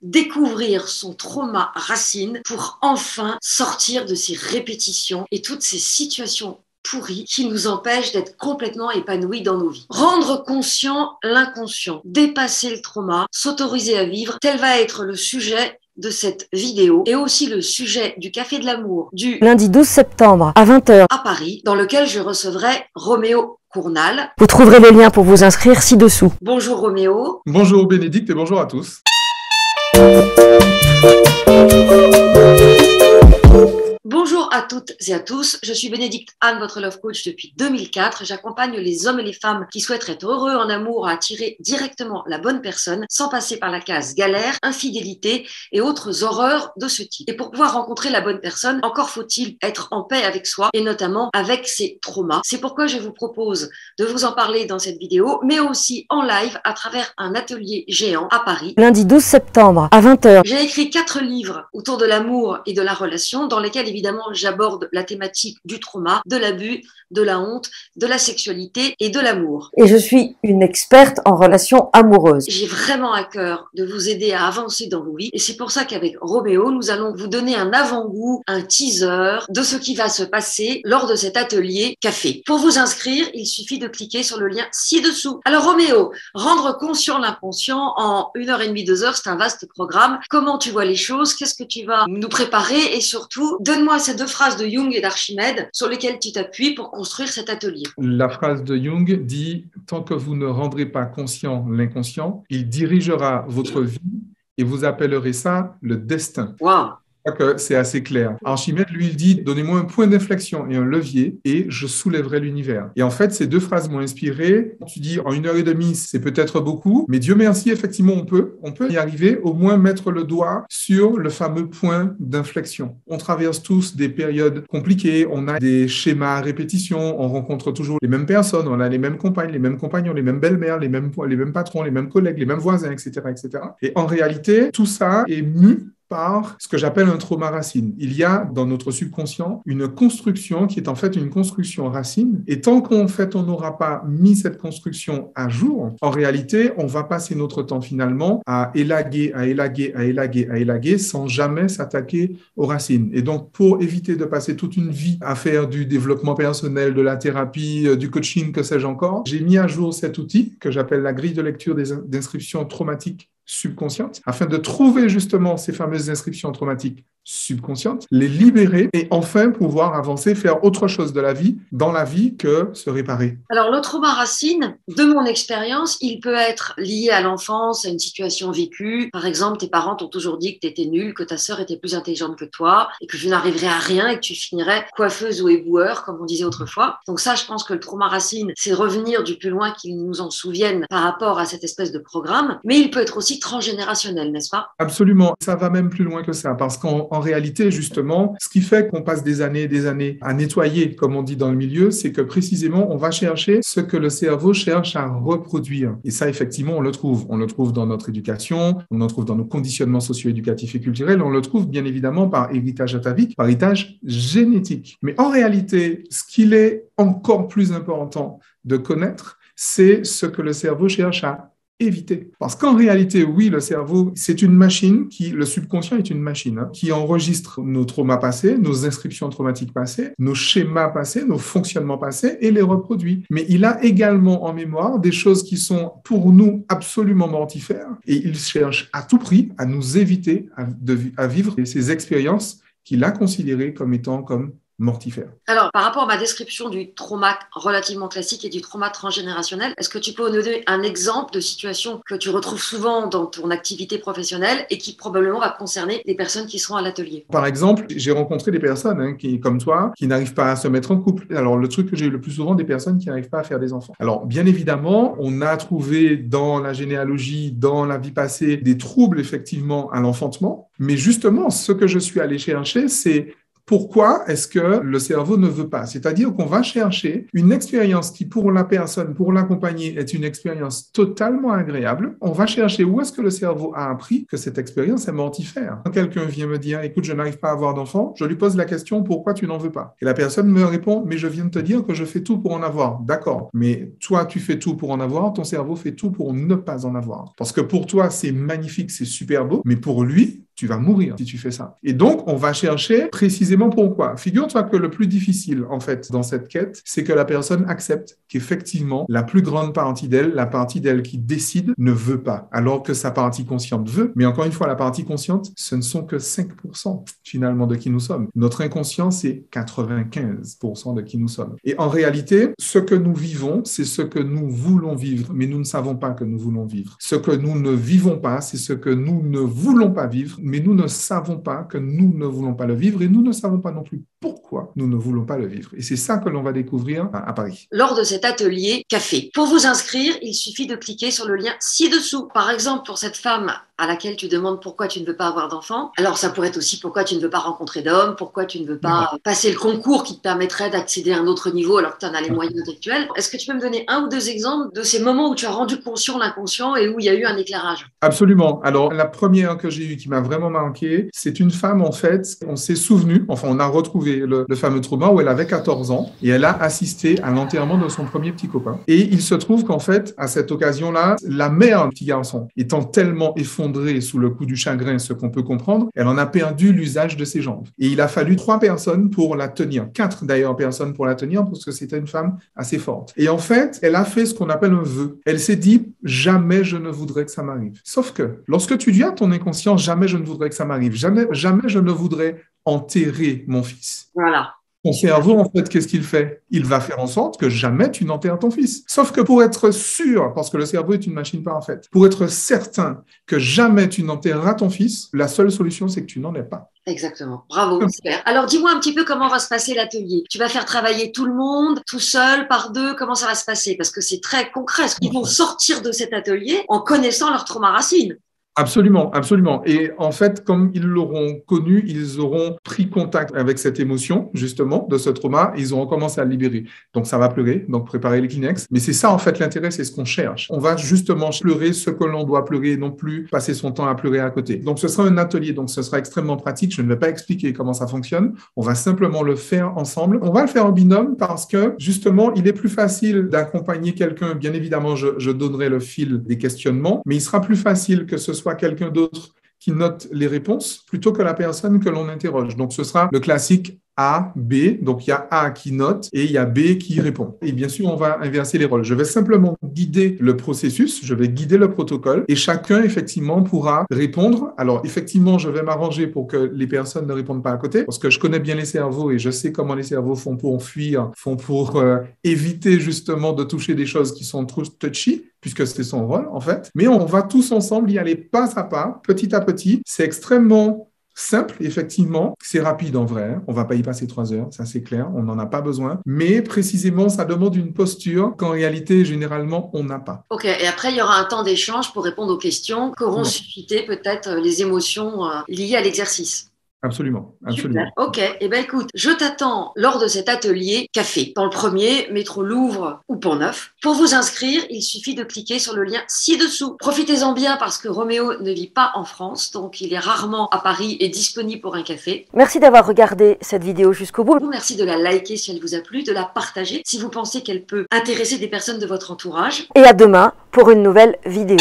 découvrir son trauma racine pour enfin sortir de ces répétitions et toutes ces situations pourries qui nous empêchent d'être complètement épanouis dans nos vies. Rendre conscient l'inconscient, dépasser le trauma, s'autoriser à vivre, tel va être le sujet de cette vidéo et aussi le sujet du Café de l'amour du lundi 12 septembre à 20h à Paris, dans lequel je recevrai Roméo Cournal. Vous trouverez les liens pour vous inscrire ci-dessous. Bonjour Roméo. Bonjour Bénédicte et bonjour à tous. Bonjour à toutes et à tous, je suis Bénédicte Anne, votre love coach depuis 2004. J'accompagne les hommes et les femmes qui souhaiteraient être heureux en amour à attirer directement la bonne personne sans passer par la case galère, infidélité et autres horreurs de ce type. Et pour pouvoir rencontrer la bonne personne, encore faut-il être en paix avec soi et notamment avec ses traumas. C'est pourquoi je vous propose de vous en parler dans cette vidéo, mais aussi en live à travers un atelier géant à Paris. Lundi 12 septembre à 20h. J'ai écrit 4 livres autour de l'amour et de la relation dans lesquels évidemment j'aborde la thématique du trauma, de l'abus, de la honte, de la sexualité et de l'amour. Et je suis une experte en relations amoureuses. J'ai vraiment à cœur de vous aider à avancer dans vos vies et c'est pour ça qu'avec Roméo, nous allons vous donner un avant-goût, un teaser de ce qui va se passer lors de cet atelier café. Pour vous inscrire, il suffit de cliquer sur le lien ci-dessous. Alors Roméo, rendre conscient l'inconscient en 1h30, 2h, c'est un vaste programme. Comment tu vois les choses? Qu'est-ce que tu vas nous préparer? Et surtout, donne-moi ces 2 phrases de Jung et d'Archimède sur lesquelles tu t'appuies pour construire cet atelier. La phrase de Jung dit « Tant que vous ne rendrez pas conscient l'inconscient, il dirigera votre vie et vous appellerez ça le destin. » Waouh! Que c'est assez clair. Archimède, lui, il dit « Donnez-moi un point d'inflexion et un levier et je soulèverai l'univers. » Et en fait, ces 2 phrases m'ont inspiré. Tu dis en 1h30, c'est peut-être beaucoup, mais Dieu merci, effectivement, on peut y arriver, au moins mettre le doigt sur le fameux point d'inflexion. On traverse tous des périodes compliquées, on a des schémas à répétition, on rencontre toujours les mêmes personnes, on a les mêmes compagnes, les mêmes compagnons, les mêmes belles-mères, les mêmes patrons, les mêmes collègues, les mêmes voisins, etc., etc. Et en réalité, tout ça est mu par ce que j'appelle un trauma racine. Il y a dans notre subconscient une construction qui est en fait une construction racine et tant qu'en fait on n'aura pas mis cette construction à jour, en réalité on va passer notre temps finalement à élaguer sans jamais s'attaquer aux racines. Et donc pour éviter de passer toute une vie à faire du développement personnel, de la thérapie, du coaching, que sais-je encore, j'ai mis à jour cet outil que j'appelle la grille de lecture d'inscriptions traumatiques subconscientes, afin de trouver justement ces fameuses inscriptions traumatiques subconscientes, les libérer et enfin pouvoir avancer, faire autre chose de la vie, dans la vie, que se réparer. Alors le trauma racine, de mon expérience, il peut être lié à l'enfance, à une situation vécue. Par exemple, tes parents t'ont toujours dit que tu étais nul, que ta sœur était plus intelligente que toi et que tu n'arriverais à rien et que tu finirais coiffeuse ou éboueur, comme on disait autrefois. Donc ça, je pense que le trauma racine, c'est revenir du plus loin qu'ils nous en souviennent par rapport à cette espèce de programme. Mais il peut être aussi transgénérationnel, n'est-ce pas? Absolument. Ça va même plus loin que ça, parce qu'en réalité, justement, ce qui fait qu'on passe des années à nettoyer, comme on dit dans le milieu, c'est que précisément, on va chercher ce que le cerveau cherche à reproduire. Et ça, effectivement, on le trouve. On le trouve dans notre éducation, on le trouve dans nos conditionnements socio-éducatifs et culturels, on le trouve bien évidemment par héritage atavique, par héritage génétique. Mais en réalité, ce qu'il est encore plus important de connaître, c'est ce que le cerveau cherche à éviter. Parce qu'en réalité, oui, le cerveau, c'est une machine le subconscient est une machine qui enregistre nos traumas passés, nos inscriptions traumatiques passées, nos schémas passés, nos fonctionnements passés et les reproduit. Mais il a également en mémoire des choses qui sont pour nous absolument mortifères et il cherche à tout prix à nous éviter à vivre ces expériences qu'il a considérées comme étant mortifère. Alors, par rapport à ma description du trauma relativement classique et du trauma transgénérationnel, est-ce que tu peux nous donner un exemple de situation que tu retrouves souvent dans ton activité professionnelle et qui probablement va concerner les personnes qui seront à l'atelier? Par exemple, j'ai rencontré des personnes qui, comme toi, qui n'arrivent pas à se mettre en couple. Alors, le truc que j'ai eu le plus souvent, des personnes qui n'arrivent pas à faire des enfants. Alors, bien évidemment, on a trouvé dans la généalogie, dans la vie passée, des troubles effectivement à l'enfantement. Mais justement, ce que je suis allé chercher, c'est pourquoi est-ce que le cerveau ne veut pas? C'est-à-dire qu'on va chercher une expérience qui, pour la personne, pour l'accompagner, est une expérience totalement agréable. On va chercher où est-ce que le cerveau a appris que cette expérience est mortifère. Quand quelqu'un vient me dire, écoute, je n'arrive pas à avoir d'enfant, je lui pose la question, pourquoi tu n'en veux pas? Et la personne me répond, mais je viens de te dire que je fais tout pour en avoir. D'accord, mais toi, tu fais tout pour en avoir, ton cerveau fait tout pour ne pas en avoir. Parce que pour toi, c'est magnifique, c'est super beau, mais pour lui, tu vas mourir si tu fais ça. Et donc, on va chercher précisément pourquoi. Figure-toi que le plus difficile, en fait, dans cette quête, c'est que la personne accepte qu'effectivement, la plus grande partie d'elle, la partie d'elle qui décide, ne veut pas, alors que sa partie consciente veut. Mais encore une fois, la partie consciente, ce ne sont que 5% finalement de qui nous sommes. Notre inconscient, c'est 95% de qui nous sommes. Et en réalité, ce que nous vivons, c'est ce que nous voulons vivre, mais nous ne savons pas que nous voulons vivre. Ce que nous ne vivons pas, c'est ce que nous ne voulons pas vivre, mais nous ne savons pas que nous ne voulons pas le vivre et nous ne savons pas non plus pourquoi nous ne voulons pas le vivre. Et c'est ça que l'on va découvrir à Paris. Lors de cet atelier café. Pour vous inscrire, il suffit de cliquer sur le lien ci-dessous. Par exemple, pour cette femme à laquelle tu demandes pourquoi tu ne veux pas avoir d'enfant, alors ça pourrait être aussi pourquoi tu ne veux pas rencontrer d'homme, pourquoi tu ne veux pas passer le concours qui te permettrait d'accéder à un autre niveau alors que tu en as les moyens intellectuels. Est-ce que tu peux me donner un ou deux exemples de ces moments où tu as rendu conscient l'inconscient et où il y a eu un éclairage? Absolument. Alors, la première que j'ai eue qui m'a vraiment marqué, c'est une femme, en fait, on s'est souvenu, enfin, on a retrouvé le fameux trauma où elle avait 14 ans et elle a assisté à l'enterrement de son premier petit copain. Et il se trouve qu'en fait, à cette occasion-là, la mère du petit garçon, étant tellement effondrée sous le coup du chagrin, ce qu'on peut comprendre, elle en a perdu l'usage de ses jambes. Et il a fallu 3 personnes pour la tenir, 4 d'ailleurs personnes pour la tenir, parce que c'était une femme assez forte. Et en fait, elle a fait ce qu'on appelle un vœu. Elle s'est dit, jamais je ne voudrais que ça m'arrive. Sauf que, lorsque tu dis à ton inconscient, jamais je ne voudrais que ça m'arrive, jamais je ne voudrais enterrer mon fils. Voilà. Ton cerveau, en fait, qu'est-ce qu'il fait? Il va faire en sorte que jamais tu n'enterres ton fils. Sauf que pour être sûr, parce que le cerveau est une machine parfaite, pour être certain que jamais tu n'enterreras ton fils, la seule solution, c'est que tu n'en aies pas. Exactement. Bravo, super. Alors, dis-moi un petit peu comment va se passer l'atelier. Tu vas faire travailler tout le monde, tout seul, par deux. Comment ça va se passer? Parce que c'est très concret. Ils vont sortir de cet atelier en connaissant leur trauma racine. Absolument, absolument. Et en fait, comme ils l'auront connu, ils auront pris contact avec cette émotion, justement, de ce trauma, et ils auront commencé à le libérer. Donc, ça va pleurer, donc préparer les Kleenex. Mais c'est ça, en fait, l'intérêt, c'est ce qu'on cherche. On va justement pleurer ce que l'on doit pleurer, et non plus passer son temps à pleurer à côté. Donc, ce sera un atelier, donc ce sera extrêmement pratique. Je ne vais pas expliquer comment ça fonctionne. On va simplement le faire ensemble. On va le faire en binôme parce que, justement, il est plus facile d'accompagner quelqu'un. Bien évidemment, je donnerai le fil des questionnements, mais il sera plus facile que ce soit quelqu'un d'autre qui note les réponses plutôt que la personne que l'on interroge. Donc, ce sera le classique A, B. Donc, il y a A qui note et il y a B qui répond. Et bien sûr, on va inverser les rôles. Je vais simplement guider le processus, je vais guider le protocole et chacun, effectivement, pourra répondre. Alors, effectivement, je vais m'arranger pour que les personnes ne répondent pas à côté parce que je connais bien les cerveaux et je sais comment les cerveaux font pour fuir, font pour éviter justement de toucher des choses qui sont trop touchy, puisque c'est son rôle, en fait. Mais on va tous ensemble y aller pas à pas, petit à petit. C'est extrêmement simple, effectivement. C'est rapide en vrai. On va pas y passer 3 heures, ça c'est clair. On n'en a pas besoin. Mais précisément, ça demande une posture qu'en réalité, généralement, on n'a pas. Ok. Et après, il y aura un temps d'échange pour répondre aux questions qu'auront suscité peut-être les émotions liées à l'exercice. Absolument, absolument. Super. Ok, eh ben écoute, je t'attends lors de cet atelier café. Dans le premier, métro Louvre ou Pont-Neuf. Pour vous inscrire, il suffit de cliquer sur le lien ci-dessous. Profitez-en bien parce que Roméo ne vit pas en France, donc il est rarement à Paris et disponible pour un café. Merci d'avoir regardé cette vidéo jusqu'au bout. Merci de la liker si elle vous a plu, de la partager si vous pensez qu'elle peut intéresser des personnes de votre entourage. Et à demain pour une nouvelle vidéo.